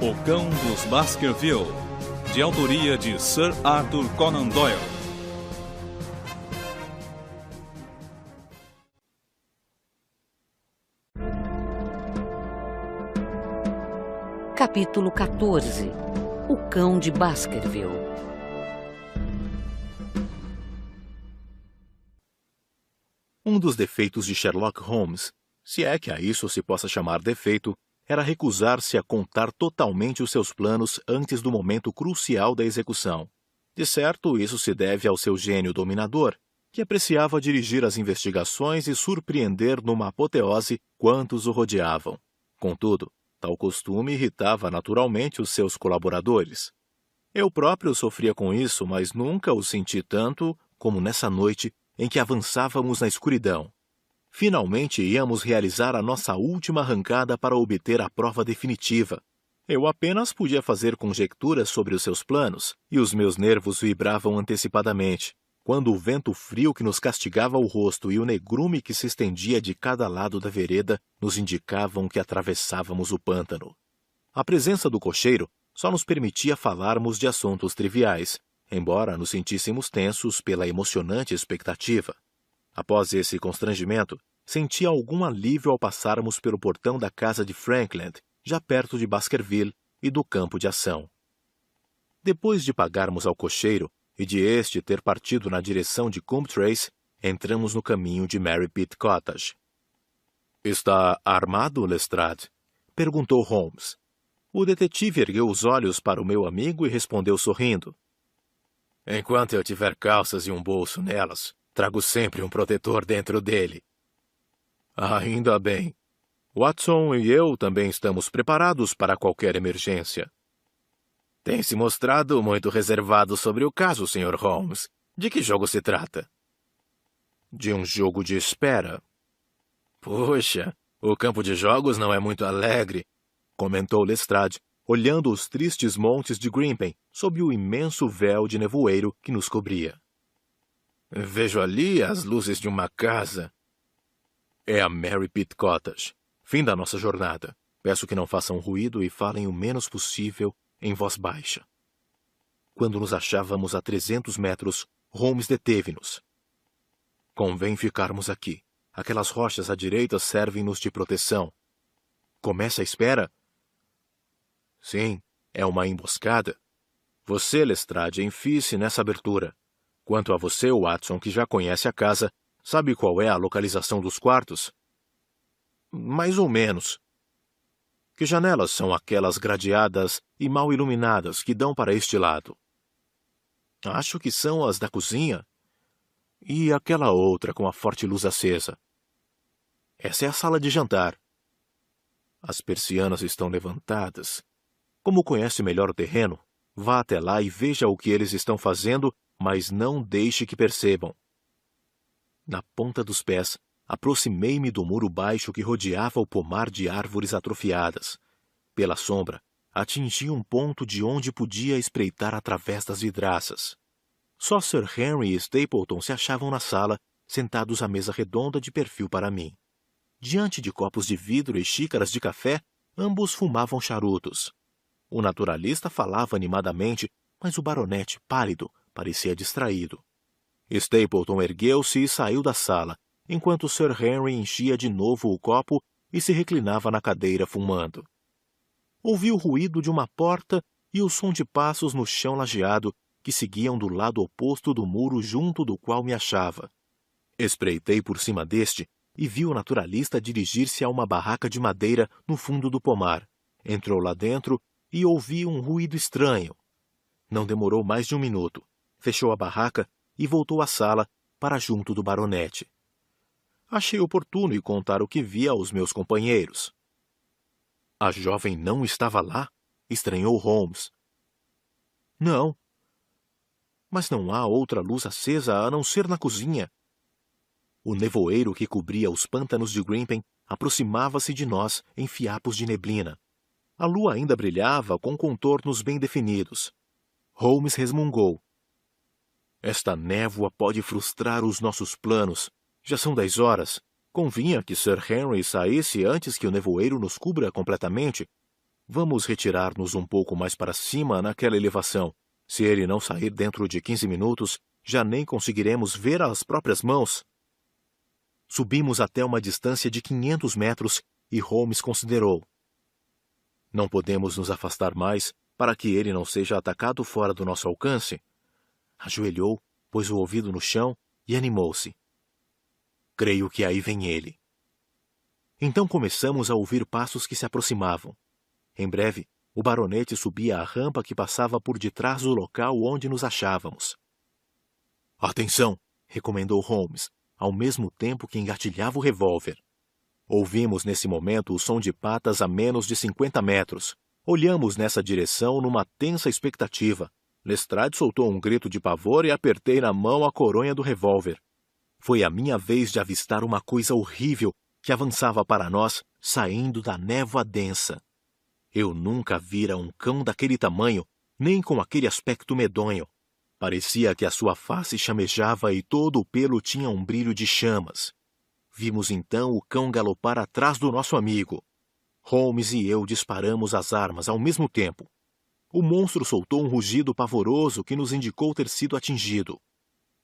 O Cão dos Baskerville, de autoria de Sir Arthur Conan Doyle. Capítulo 14. O Cão de Baskerville. Um dos defeitos de Sherlock Holmes, se é que a isso se possa chamar defeito, era recusar-se a contar totalmente os seus planos antes do momento crucial da execução. De certo, isso se deve ao seu gênio dominador, que apreciava dirigir as investigações e surpreender numa apoteose quantos o rodeavam. Contudo, tal costume irritava naturalmente os seus colaboradores. Eu próprio sofria com isso, mas nunca o senti tanto como nessa noite em que avançávamos na escuridão. Finalmente íamos realizar a nossa última arrancada para obter a prova definitiva. Eu apenas podia fazer conjecturas sobre os seus planos, e os meus nervos vibravam antecipadamente, quando o vento frio que nos castigava o rosto e o negrume que se estendia de cada lado da vereda nos indicavam que atravessávamos o pântano. A presença do cocheiro só nos permitia falarmos de assuntos triviais, embora nos sentíssemos tensos pela emocionante expectativa. Após esse constrangimento, senti algum alívio ao passarmos pelo portão da casa de Frankland, já perto de Baskerville e do campo de ação. Depois de pagarmos ao cocheiro e de este ter partido na direção de Coombe-Tracey, entramos no caminho de Merripit Cottage. "Está armado, Lestrade?" perguntou Holmes. O detetive ergueu os olhos para o meu amigo e respondeu sorrindo. "Enquanto eu tiver calças e um bolso nelas, trago sempre um protetor dentro dele." "Ainda bem. Watson e eu também estamos preparados para qualquer emergência." "Tem se mostrado muito reservado sobre o caso, Sr. Holmes. De que jogo se trata?" "De um jogo de espera." "Puxa, o campo de jogos não é muito alegre," comentou Lestrade, olhando os tristes montes de Grimpen sob o imenso véu de nevoeiro que nos cobria. "Vejo ali as luzes de uma casa." "É a Merripit Cottage. Fim da nossa jornada. Peço que não façam ruído e falem o menos possível em voz baixa." Quando nos achávamos a 300 metros, Holmes deteve-nos. "Convém ficarmos aqui. Aquelas rochas à direita servem-nos de proteção." "Começa a espera?" "Sim, é uma emboscada. Você, Lestrade, enfie-se nessa abertura. Quanto a você, Watson, que já conhece a casa, sabe qual é a localização dos quartos?" "Mais ou menos." "Que janelas são aquelas gradeadas e mal iluminadas que dão para este lado?" "Acho que são as da cozinha." "E aquela outra com a forte luz acesa?" "Essa é a sala de jantar." "As persianas estão levantadas. Como conhece melhor o terreno, vá até lá e veja o que eles estão fazendo, mas não deixe que percebam." Na ponta dos pés, aproximei-me do muro baixo que rodeava o pomar de árvores atrofiadas. Pela sombra, atingi um ponto de onde podia espreitar através das vidraças. Só Sir Henry e Stapleton se achavam na sala, sentados à mesa redonda de perfil para mim. Diante de copos de vidro e xícaras de café, ambos fumavam charutos. O naturalista falava animadamente, mas o baronete, pálido, parecia distraído. Stapleton ergueu-se e saiu da sala, enquanto Sir Henry enchia de novo o copo e se reclinava na cadeira fumando. Ouvi o ruído de uma porta e o som de passos no chão lajeado que seguiam do lado oposto do muro junto do qual me achava. Espreitei por cima deste e vi o naturalista dirigir-se a uma barraca de madeira no fundo do pomar. Entrou lá dentro e ouvi um ruído estranho. Não demorou mais de um minuto. Fechou a barraca e voltou à sala para junto do baronete. Achei oportuno contar o que via aos meus companheiros. "A jovem não estava lá?" estranhou Holmes. "Não. Mas não há outra luz acesa a não ser na cozinha." O nevoeiro que cobria os pântanos de Grimpen aproximava-se de nós em fiapos de neblina. A lua ainda brilhava com contornos bem definidos. Holmes resmungou. "Esta névoa pode frustrar os nossos planos. Já são 10 horas. Convinha que Sir Henry saísse antes que o nevoeiro nos cubra completamente." Vamos retirar-nos um pouco mais para cima naquela elevação. Se ele não sair dentro de 15 minutos, já nem conseguiremos ver as próprias mãos. Subimos até uma distância de 500 metros e Holmes considerou: não podemos nos afastar mais para que ele não seja atacado fora do nosso alcance. Ajoelhou, pôs o ouvido no chão e animou-se. Creio que aí vem ele. Então começamos a ouvir passos que se aproximavam. Em breve, o baronete subia a rampa que passava por detrás do local onde nos achávamos. Atenção! Recomendou Holmes, ao mesmo tempo que engatilhava o revólver. Ouvimos nesse momento o som de patas a menos de 50 metros. Olhamos nessa direção numa tensa expectativa. Lestrade soltou um grito de pavor e apertei na mão a coronha do revólver. Foi a minha vez de avistar uma coisa horrível que avançava para nós, saindo da névoa densa. Eu nunca vira um cão daquele tamanho, nem com aquele aspecto medonho. Parecia que a sua face chamejava e todo o pelo tinha um brilho de chamas. Vimos então o cão galopar atrás do nosso amigo. Holmes e eu disparamos as armas ao mesmo tempo. O monstro soltou um rugido pavoroso que nos indicou ter sido atingido.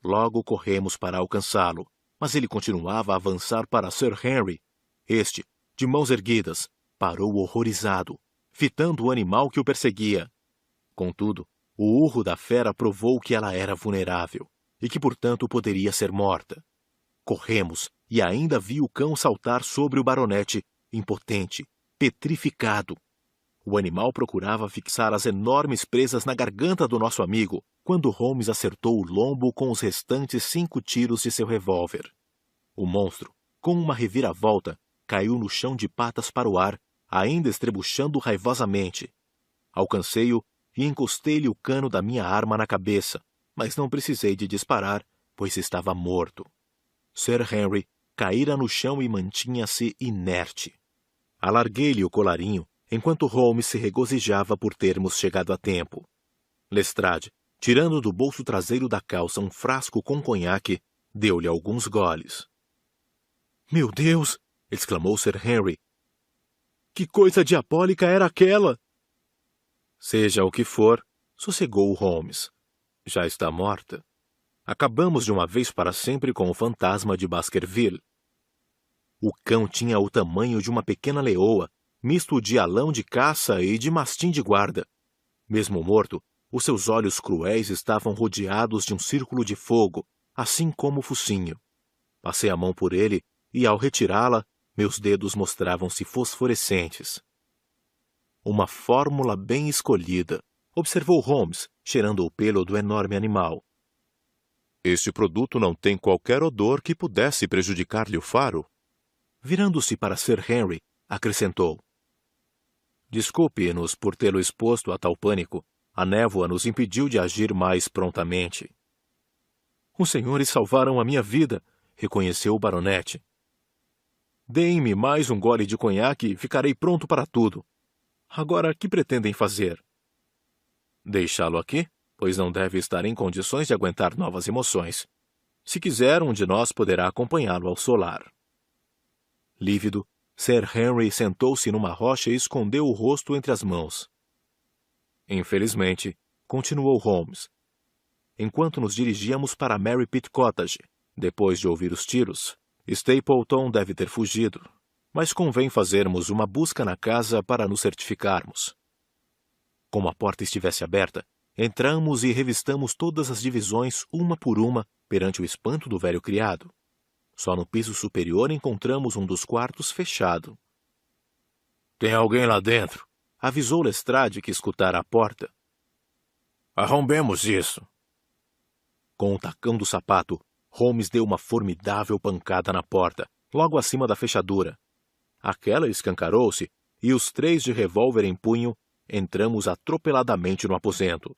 Logo corremos para alcançá-lo, mas ele continuava a avançar para Sir Henry. Este, de mãos erguidas, parou horrorizado, fitando o animal que o perseguia. Contudo, o urro da fera provou que ela era vulnerável e que, portanto, poderia ser morta. Corremos e ainda vi o cão saltar sobre o baronete, impotente, petrificado. O animal procurava fixar as enormes presas na garganta do nosso amigo, quando Holmes acertou o lombo com os restantes 5 tiros de seu revólver. O monstro, com uma reviravolta, caiu no chão de patas para o ar, ainda estrebuchando raivosamente. Alcancei-o e encostei-lhe o cano da minha arma na cabeça, mas não precisei de disparar, pois estava morto. Sir Henry caíra no chão e mantinha-se inerte. Alarguei-lhe o colarinho, enquanto Holmes se regozijava por termos chegado a tempo. Lestrade, tirando do bolso traseiro da calça um frasco com conhaque, deu-lhe alguns goles. — Meu Deus! — exclamou Sir Henry. — Que coisa diabólica era aquela? — Seja o que for, sossegou Holmes. Já está morta. Acabamos de uma vez para sempre com o fantasma de Baskerville. O cão tinha o tamanho de uma pequena leoa, misto de alão de caça e de mastim de guarda. Mesmo morto, os seus olhos cruéis estavam rodeados de um círculo de fogo, assim como o focinho. Passei a mão por ele e, ao retirá-la, meus dedos mostravam-se fosforescentes. Uma fórmula bem escolhida, observou Holmes, cheirando o pelo do enorme animal. Este produto não tem qualquer odor que pudesse prejudicar-lhe o faro. Virando-se para Sir Henry, acrescentou: Desculpe-nos por tê-lo exposto a tal pânico. A névoa nos impediu de agir mais prontamente. Os senhores salvaram a minha vida, reconheceu o baronete. Deem-me mais um gole de conhaque e ficarei pronto para tudo. Agora, que pretendem fazer? Deixá-lo aqui, pois não deve estar em condições de aguentar novas emoções. Se quiser, um de nós poderá acompanhá-lo ao solar. Lívido, Sir Henry sentou-se numa rocha e escondeu o rosto entre as mãos. Infelizmente, continuou Holmes, enquanto nos dirigíamos para Mary Pitt Cottage, depois de ouvir os tiros, Stapleton deve ter fugido, mas convém fazermos uma busca na casa para nos certificarmos. Como a porta estivesse aberta, entramos e revistamos todas as divisões uma por uma perante o espanto do velho criado. Só no piso superior encontramos um dos quartos fechado. — Tem alguém lá dentro! — avisou Lestrade, que escutara a porta. — Arrombemos isso! Com o tacão do sapato, Holmes deu uma formidável pancada na porta, logo acima da fechadura. Aquela escancarou-se e os 3 de revólver em punho entramos atropeladamente no aposento.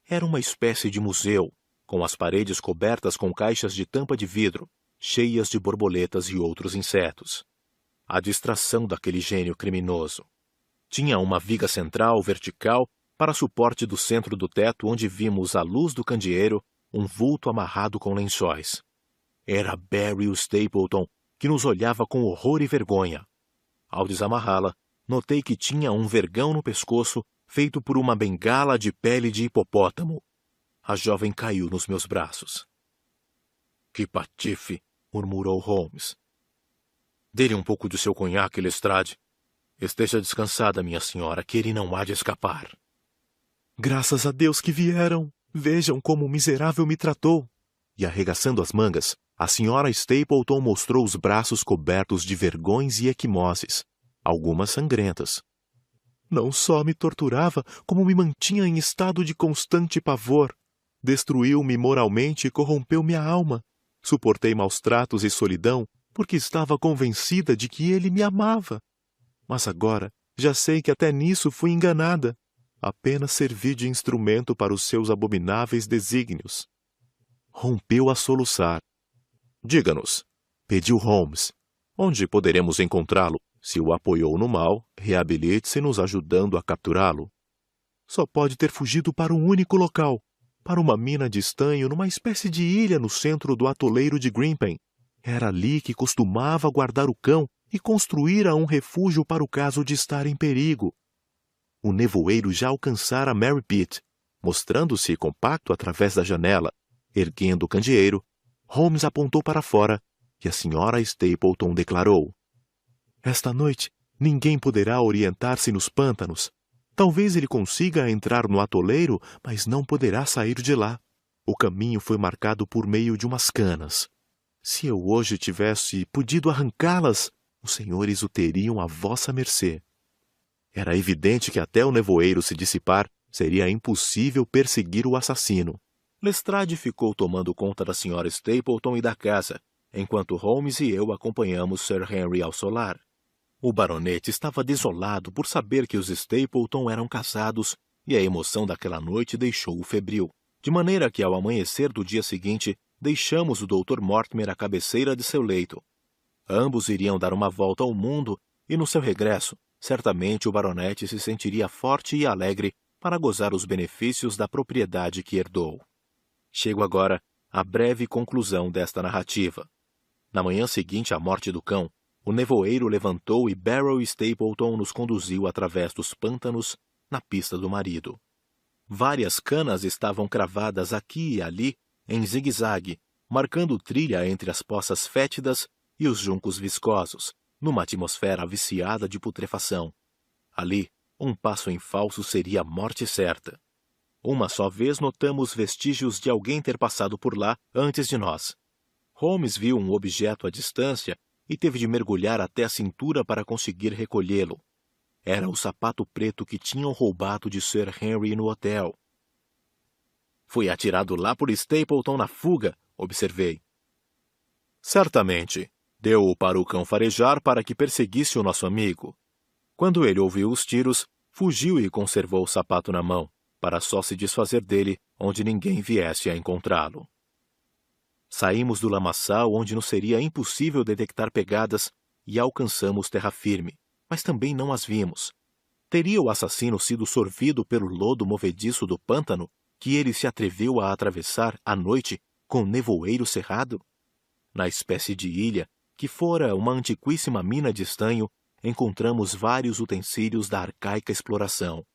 Era uma espécie de museu, com as paredes cobertas com caixas de tampa de vidro, cheias de borboletas e outros insetos. A distração daquele gênio criminoso. Tinha uma viga central vertical para suporte do centro do teto, onde vimos à luz do candeeiro um vulto amarrado com lençóis. Era Barry Stapleton, que nos olhava com horror e vergonha. Ao desamarrá-la, notei que tinha um vergão no pescoço feito por uma bengala de pele de hipopótamo. A jovem caiu nos meus braços. Que patife! Murmurou Holmes. Dê-lhe um pouco de seu conhaque, Lestrade. Esteja descansada, minha senhora, que ele não há de escapar. Graças a Deus que vieram! Vejam como o miserável me tratou! E arregaçando as mangas, a senhora Stapleton mostrou os braços cobertos de vergões e equimoses, algumas sangrentas. Não só me torturava, como me mantinha em estado de constante pavor. Destruiu-me moralmente e corrompeu minha alma. Suportei maus tratos e solidão, porque estava convencida de que ele me amava. Mas agora já sei que até nisso fui enganada. Apenas servi de instrumento para os seus abomináveis desígnios. Rompeu a soluçar. Diga-nos, pediu Holmes, onde poderemos encontrá-lo? Se o apoiou no mal, reabilite-se nos ajudando a capturá-lo. Só pode ter fugido para um único local, para uma mina de estanho numa espécie de ilha no centro do atoleiro de Grimpen. Era ali que costumava guardar o cão e construíra um refúgio para o caso de estar em perigo. O nevoeiro já alcançara Mary Pitt, mostrando-se compacto através da janela. Erguendo o candeeiro, Holmes apontou para fora e a senhora Stapleton declarou: Esta noite ninguém poderá orientar-se nos pântanos. Talvez ele consiga entrar no atoleiro, mas não poderá sair de lá. O caminho foi marcado por meio de umas canas. Se eu hoje tivesse podido arrancá-las, os senhores o teriam à vossa mercê. Era evidente que até o nevoeiro se dissipar, seria impossível perseguir o assassino. Lestrade ficou tomando conta da senhora Stapleton e da casa, enquanto Holmes e eu acompanhamos Sir Henry ao solar. O baronete estava desolado por saber que os Stapleton eram casados e a emoção daquela noite deixou-o febril, de maneira que, ao amanhecer do dia seguinte, deixamos o Dr. Mortimer à cabeceira de seu leito. Ambos iriam dar uma volta ao mundo e, no seu regresso, certamente o baronete se sentiria forte e alegre para gozar os benefícios da propriedade que herdou. Chego agora à breve conclusão desta narrativa. Na manhã seguinte à morte do cão, o nevoeiro levantou e Beryl Stapleton nos conduziu através dos pântanos na pista do marido. Várias canas estavam cravadas aqui e ali, em zigue-zague, marcando trilha entre as poças fétidas e os juncos viscosos, numa atmosfera viciada de putrefação. Ali, um passo em falso seria a morte certa. Uma só vez notamos vestígios de alguém ter passado por lá antes de nós. Holmes viu um objeto à distância e teve de mergulhar até a cintura para conseguir recolhê-lo. Era o sapato preto que tinham roubado de Sir Henry no hotel. Foi atirado lá por Stapleton na fuga, observei. Certamente. Deu-o para o cão farejar para que perseguisse o nosso amigo. Quando ele ouviu os tiros, fugiu e conservou o sapato na mão, para só se desfazer dele onde ninguém viesse a encontrá-lo. Saímos do lamaçal onde nos seria impossível detectar pegadas e alcançamos terra firme, mas também não as vimos. Teria o assassino sido sorvido pelo lodo movediço do pântano que ele se atreveu a atravessar à noite com o nevoeiro cerrado? Na espécie de ilha, que fora uma antiquíssima mina de estanho, encontramos vários utensílios da arcaica exploração.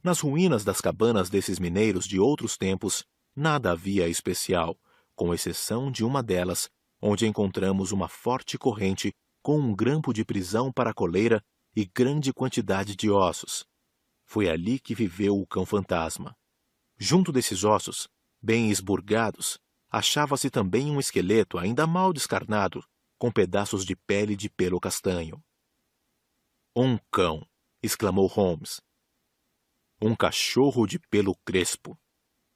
Nas ruínas das cabanas desses mineiros de outros tempos, nada havia especial, com exceção de uma delas, onde encontramos uma forte corrente com um grampo de prisão para a coleira e grande quantidade de ossos. Foi ali que viveu o cão-fantasma. Junto desses ossos, bem esburgados, achava-se também um esqueleto ainda mal descarnado, com pedaços de pele de pelo castanho. Um cão, exclamou Holmes. Um cachorro de pelo crespo.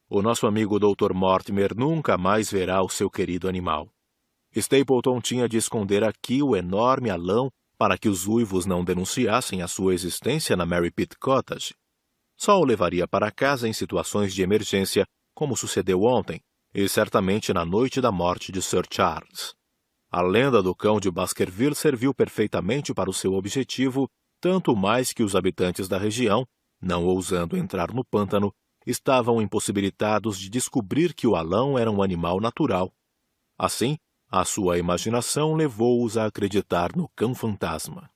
O nosso amigo Dr. Mortimer nunca mais verá o seu querido animal. Stapleton tinha de esconder aqui o enorme alão para que os uivos não denunciassem a sua existência na Mary Pitt Cottage. Só o levaria para casa em situações de emergência, como sucedeu ontem, e certamente na noite da morte de Sir Charles. A lenda do cão de Baskerville serviu perfeitamente para o seu objetivo, tanto mais que os habitantes da região, não ousando entrar no pântano, estavam impossibilitados de descobrir que o alão era um animal natural. Assim, a sua imaginação levou-os a acreditar no cão-fantasma.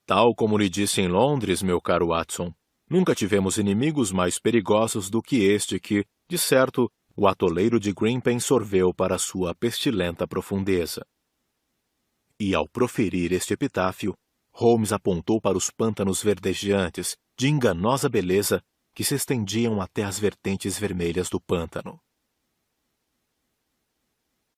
Tal como lhe disse em Londres, meu caro Watson, nunca tivemos inimigos mais perigosos do que este que, de certo, o atoleiro de Grimpen sorveu para sua pestilenta profundeza. E ao proferir este epitáfio, Holmes apontou para os pântanos verdejantes, de enganosa beleza, que se estendiam até as vertentes vermelhas do pântano.